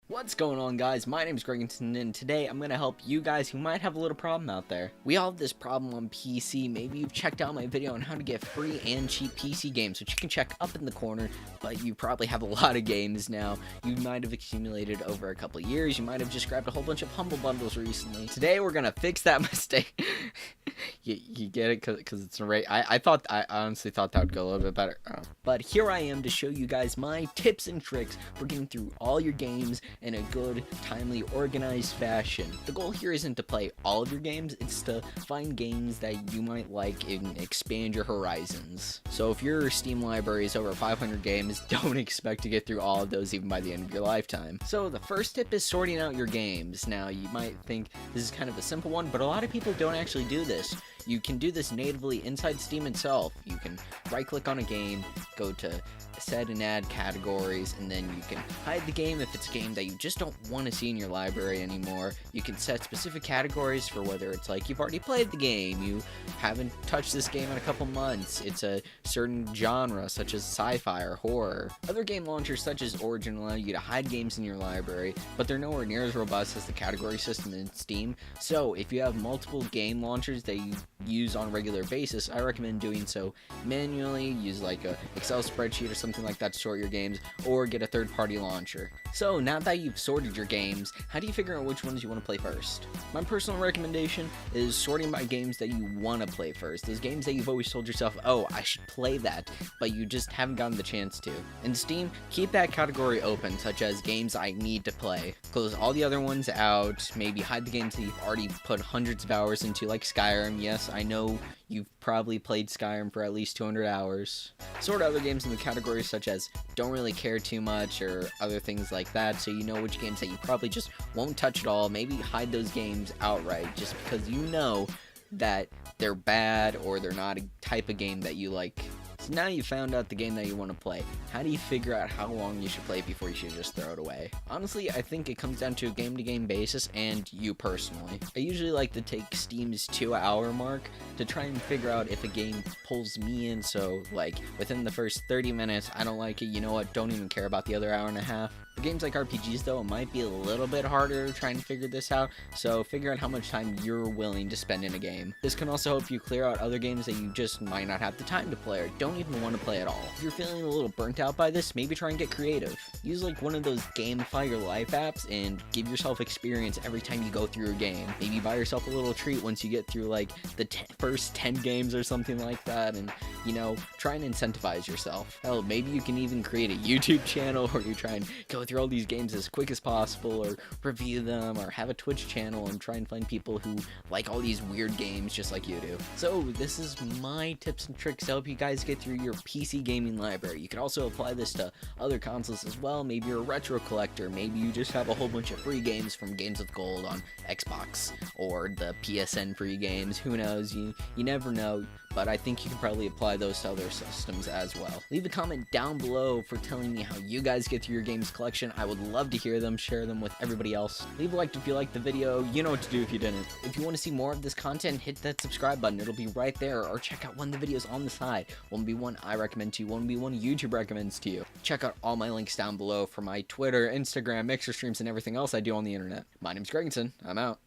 What's going on, guys? My name is Gregandcin, and today I'm going to help you guys who might have a little problem out there. We all have this problem on PC. Maybe you've checked out my video on how to get free and cheap PC games, which you can check up in the corner, but you probably have a lot of games now. You might have accumulated over a couple of years. You might have just grabbed a whole bunch of Humble Bundles recently. Today, we're going to fix that mistake. You get it? Because it's a rate. I honestly thought that would go a little bit better. But here I am to show you guys my tips and tricks for getting through all your games in a good, timely, organized fashion. The goal here isn't to play all of your games, it's to find games that you might like and expand your horizons. So if your Steam library is over 500 games, don't expect to get through all of those even by the end of your lifetime. So the first tip is sorting out your games. Now you might think this is kind of a simple one, but a lot of people don't actually do this. You can do this natively inside Steam itself. You can right click on a game, go to set and add categories, and then you can hide the game if it's a game that you just don't want to see in your library anymore. You can set specific categories for whether it's like you've already played the game, you haven't touched this game in a couple months, it's a certain genre such as sci-fi or horror. Other game launchers such as Origin allow you to hide games in your library, but they're nowhere near as robust as the category system in Steam. So if you have multiple game launchers that you use on a regular basis, I recommend doing so manually. Use like a Excel spreadsheet or something like that to sort your games, or get a third-party launcher. So now that you've sorted your games, how do you figure out which ones you want to play first? My personal recommendation is sorting by games that you want to play first. Those games that you've always told yourself, oh, I should play that, but you just haven't gotten the chance to. In Steam, keep that category open, such as games I need to play. Close all the other ones out, maybe hide the games that you've already put hundreds of hours into, like Skyrim. Yes, I know you've probably played Skyrim for at least 200 hours. Sort other games in the categories such as don't really care too much or other things like that, so you know which games that you probably just won't touch at all. Maybe hide those games outright just because you know that they're bad or they're not a type of game that you like. So now you found out the game that you want to play. How do you figure out how long you should play before you should just throw it away? Honestly, I think it comes down to a game-to-game basis and you personally. I usually like to take Steam's 2-hour mark to try and figure out if a game pulls me in, so like within the first 30 minutes, I don't like it, you know what, don't even care about the other hour and a half. For games like RPGs though, it might be a little bit harder trying to figure this out, so figure out how much time you're willing to spend in a game. This can also help you clear out other games that you just might not have the time to play or don't even want to play at all. If you're feeling a little burnt out by this, maybe try and get creative. Use like one of those gamify your life apps and give yourself experience every time you go through a game. Maybe buy yourself a little treat once you get through like the first 10 games or something like that, and you know, try and incentivize yourself. Hell, maybe you can even create a YouTube channel where you try and go through all these games as quick as possible, or review them, or have a Twitch channel and try and find people who like all these weird games just like you do. So this is my tips and tricks to help you guys get through your PC gaming library. You can also apply this to other consoles as well. Maybe you're a retro collector, maybe you just have a whole bunch of free games from Games with Gold on Xbox or the PSN free games, who knows, you never know. But I think you can probably apply those to other systems as well. Leave a comment down below for telling me how you guys get through your games collection. I would love to hear them, share them with everybody else. Leave a like if you liked the video, you know what to do if you didn't. If you want to see more of this content, hit that subscribe button, it'll be right there, or check out one of the videos on the side. One will be one I recommend to you, one will be one YouTube recommends to you. Check out all my links down below for my Twitter, Instagram, Mixer streams, and everything else I do on the internet. My name's Gregandcin, I'm out.